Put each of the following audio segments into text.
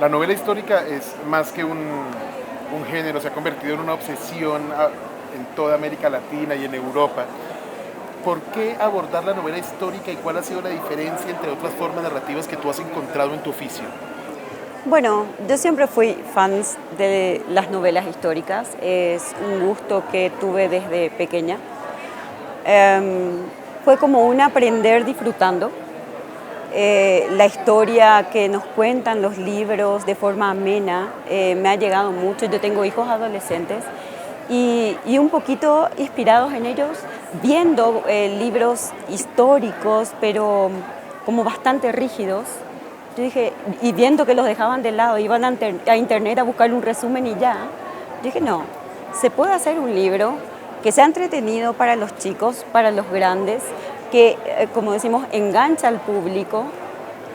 La novela histórica es más que un género, se ha convertido en una obsesión en toda América Latina y en Europa. ¿Por qué abordar la novela histórica y cuál ha sido la diferencia entre otras formas narrativas que tú has encontrado en tu oficio? Bueno, yo siempre fui fan de las novelas históricas, es un gusto que tuve desde pequeña. Fue como un aprender disfrutando. La historia que nos cuentan los libros de forma amena me ha llegado mucho. Yo tengo hijos adolescentes y un poquito inspirados en ellos, viendo libros históricos, pero como bastante rígidos. Yo dije, y viendo que los dejaban de lado, iban a internet a buscar un resumen y ya. Yo dije, no, se puede hacer un libro que sea entretenido para los chicos, para los grandes, que, como decimos, engancha al público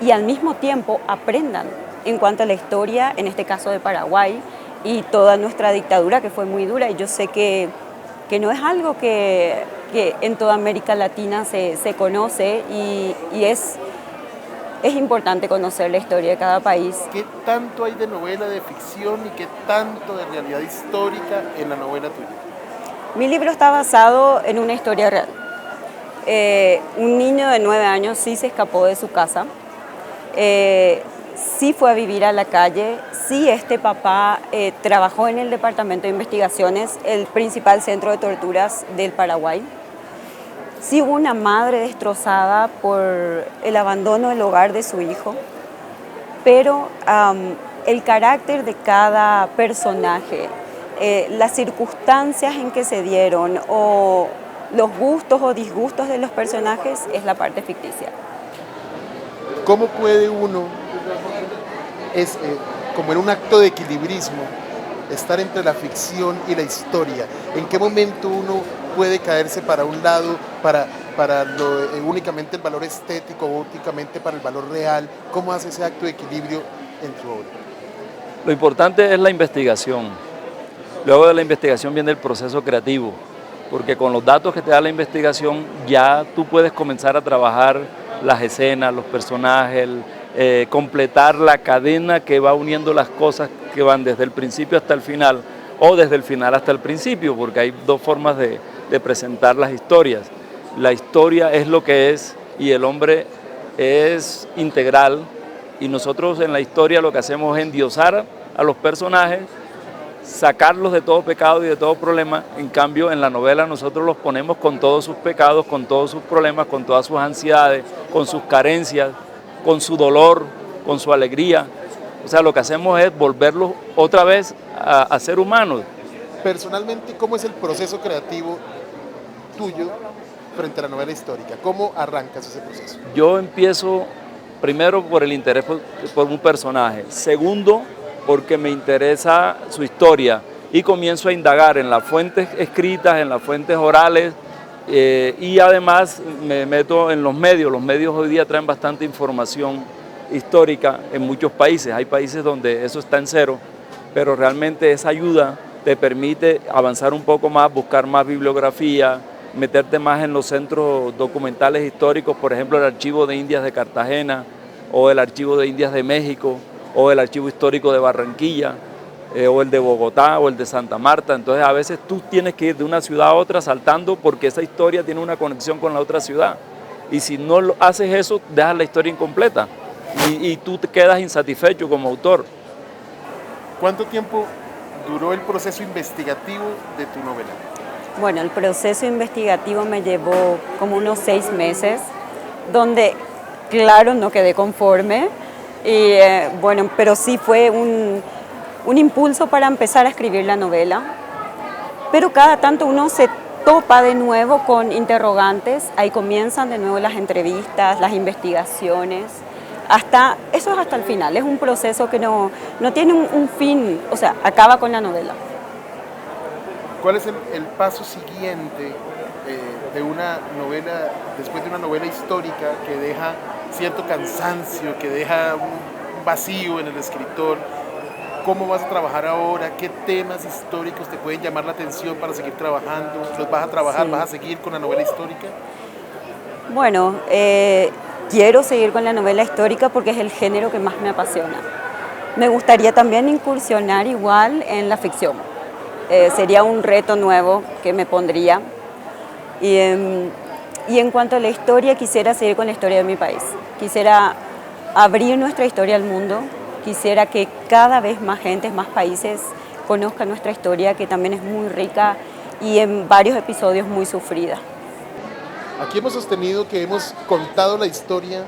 y al mismo tiempo aprendan en cuanto a la historia, en este caso de Paraguay, y toda nuestra dictadura que fue muy dura. Y yo sé que no es algo que en toda América Latina se conoce y es importante conocer la historia de cada país. ¿Qué tanto hay de novela de ficción y qué tanto de realidad histórica en la novela tuya? Mi libro está basado en una historia real. Un niño de 9 años sí se escapó de su casa, sí fue a vivir a la calle, sí este papá trabajó en el Departamento de Investigaciones, el principal centro de torturas del Paraguay. Sí hubo una madre destrozada por el abandono del hogar de su hijo, pero el carácter de cada personaje, las circunstancias en que se dieron o los gustos o disgustos de los personajes es la parte ficticia. ¿Cómo puede uno, como en un acto de equilibrismo, estar entre la ficción y la historia? ¿En qué momento uno puede caerse para un lado, únicamente el valor estético o únicamente para el valor real? ¿Cómo hace ese acto de equilibrio en tu obra? Lo importante es la investigación. Luego de la investigación viene el proceso creativo, porque con los datos que te da la investigación ya tú puedes comenzar a trabajar las escenas, los personajes, completar la cadena que va uniendo las cosas que van desde el principio hasta el final o desde el final hasta el principio, porque hay dos formas de presentar las historias. La historia es lo que es y el hombre es integral, y nosotros en la historia lo que hacemos es endiosar a los personajes, sacarlos de todo pecado y de todo problema. En cambio, en la novela nosotros los ponemos con todos sus pecados, con todos sus problemas, con todas sus ansiedades, con sus carencias, con su dolor, con su alegría. O sea, lo que hacemos es volverlos otra vez a ser humanos. Personalmente, ¿cómo es el proceso creativo tuyo frente a la novela histórica? ¿Cómo arrancas ese proceso? Yo empiezo primero por el interés por un personaje. Segundo, porque me interesa su historia y comienzo a indagar en las fuentes escritas, en las fuentes orales, y además me meto en los medios. Los medios hoy día traen bastante información histórica en muchos países. Hay países donde eso está en cero, pero realmente esa ayuda te permite avanzar un poco más, buscar más bibliografía, meterte más en los centros documentales históricos, por ejemplo el Archivo de Indias de Cartagena o el Archivo de Indias de México, o el Archivo Histórico de Barranquilla, o el de Bogotá, o el de Santa Marta. Entonces a veces tú tienes que ir de una ciudad a otra saltando porque esa historia tiene una conexión con la otra ciudad. Y si no haces eso, dejas la historia incompleta y tú te quedas insatisfecho como autor. ¿Cuánto tiempo duró el proceso investigativo de tu novela? Bueno, el proceso investigativo me llevó como unos 6 meses, donde, claro, no quedé conforme. Y bueno, pero sí fue un impulso para empezar a escribir la novela. Pero cada tanto uno se topa de nuevo con interrogantes, ahí comienzan de nuevo las entrevistas, las investigaciones, eso es hasta el final, es un proceso que no tiene un fin, o sea, acaba con la novela. ¿Cuál es el paso siguiente de una novela, después de una novela histórica que deja cierto cansancio, que deja un vacío en el escritor? ¿Cómo vas a trabajar ahora? ¿Qué temas históricos te pueden llamar la atención para seguir trabajando? ¿Los vas a trabajar? Sí. ¿Vas a seguir con la novela histórica? Bueno, quiero seguir con la novela histórica porque es el género que más me apasiona. Me gustaría también incursionar igual en la ficción. Sería un reto nuevo que me pondría. Y en cuanto a la historia, quisiera seguir con la historia de mi país. Quisiera abrir nuestra historia al mundo. Quisiera que cada vez más gente, más países conozcan nuestra historia, que también es muy rica y en varios episodios muy sufrida. Aquí hemos sostenido que hemos contado la historia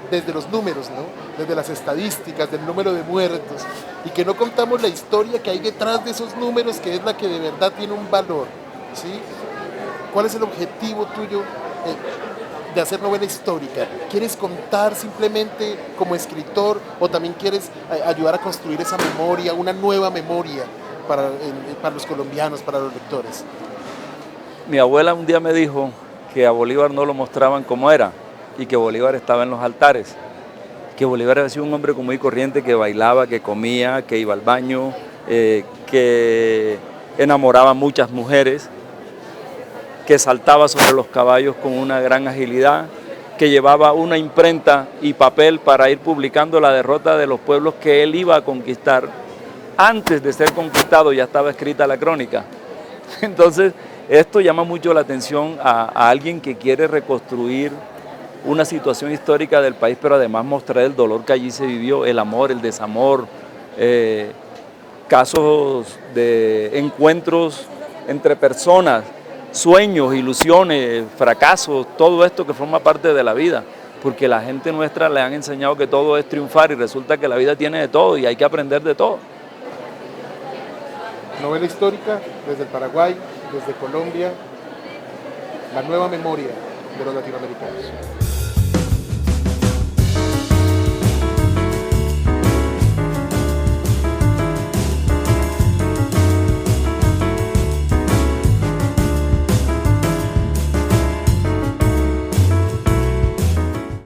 desde los números, ¿no? Desde las estadísticas, del número de muertos, y que no contamos la historia que hay detrás de esos números, que es la que de verdad tiene un valor, ¿sí? ¿Cuál es el objetivo tuyo de hacer novela histórica? ¿Quieres contar simplemente como escritor o también quieres ayudar a construir esa memoria, una nueva memoria para los colombianos, para los lectores? Mi abuela un día me dijo que a Bolívar no lo mostraban como era y que Bolívar estaba en los altares, que Bolívar había sido un hombre común y corriente que bailaba, que comía, que iba al baño, que enamoraba a muchas mujeres, que saltaba sobre los caballos con una gran agilidad, que llevaba una imprenta y papel para ir publicando la derrota de los pueblos que él iba a conquistar. Antes de ser conquistado ya estaba escrita la crónica. Entonces, esto llama mucho la atención a alguien que quiere reconstruir una situación histórica del país, pero además mostrar el dolor que allí se vivió, el amor, el desamor, casos de encuentros entre personas, sueños, ilusiones, fracasos, todo esto que forma parte de la vida, porque la gente nuestra le han enseñado que todo es triunfar y resulta que la vida tiene de todo y hay que aprender de todo. Novela histórica desde el Paraguay, desde Colombia, la nueva memoria de los latinoamericanos.